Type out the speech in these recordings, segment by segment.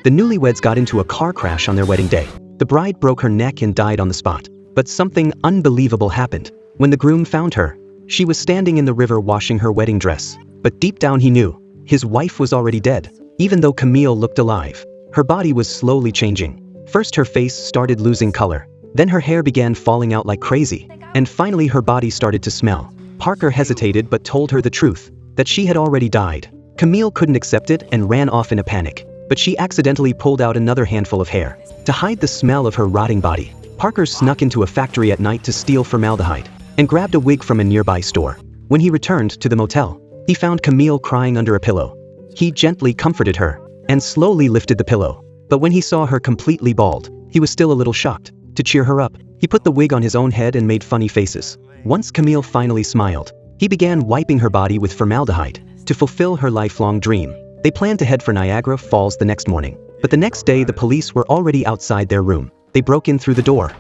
The newlyweds got into a car crash on their wedding day. The bride broke her neck and died on the spot. But something unbelievable happened. When the groom found her, she was standing in the river washing her wedding dress. But deep down he knew, his wife was already dead. Even though Camille looked alive, her body was slowly changing. First her face started losing color. Then her hair began falling out like crazy. And finally her body started to smell. Parker hesitated but told her the truth, that she had already died. Camille couldn't accept it and ran off in a panic. But she accidentally pulled out another handful of hair. To hide the smell of her rotting body, Parker snuck into a factory at night to steal formaldehyde and grabbed a wig from a nearby store. When he returned to the motel, he found Camille crying under a pillow. He gently comforted her and slowly lifted the pillow. But when he saw her completely bald, he was still a little shocked. To cheer her up, he put the wig on his own head and made funny faces. Once Camille finally smiled, he began wiping her body with formaldehyde to fulfill her lifelong dream. They planned to head for Niagara Falls the next morning. But the next day the police were already outside their room. They broke in through the door.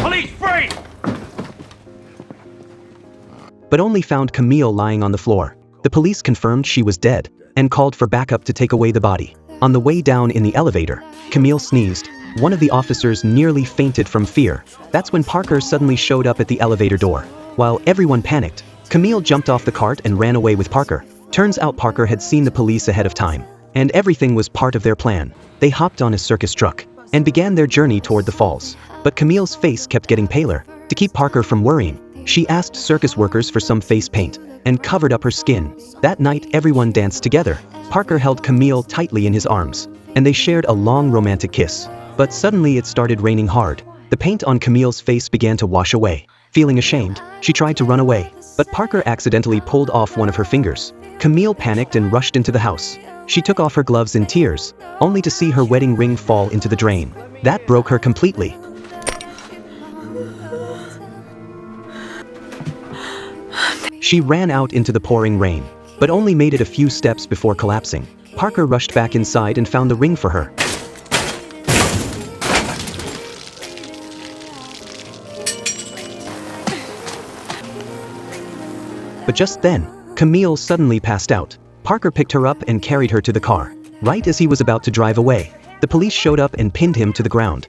Police, free! But only found Camille lying on the floor. The police confirmed she was dead and called for backup to take away the body. On the way down in the elevator, Camille sneezed. One of the officers nearly fainted from fear. That's when Parker suddenly showed up at the elevator door. While everyone panicked, Camille jumped off the cart and ran away with Parker. Turns out Parker had seen the police ahead of time, and everything was part of their plan. They hopped on a circus truck and began their journey toward the falls. But Camille's face kept getting paler. To keep Parker from worrying, she asked circus workers for some face paint and covered up her skin. That night everyone danced together. Parker held Camille tightly in his arms, and they shared a long romantic kiss. But suddenly it started raining hard. The paint on Camille's face began to wash away. Feeling ashamed, she tried to run away, but Parker accidentally pulled off one of her fingers. Camille panicked and rushed into the house. She took off her gloves in tears, only to see her wedding ring fall into the drain. That broke her completely. She ran out into the pouring rain, but only made it a few steps before collapsing. Parker rushed back inside and found the ring for her. But just then, Camille suddenly passed out. Parker picked her up and carried her to the car. Right as he was about to drive away, the police showed up and pinned him to the ground.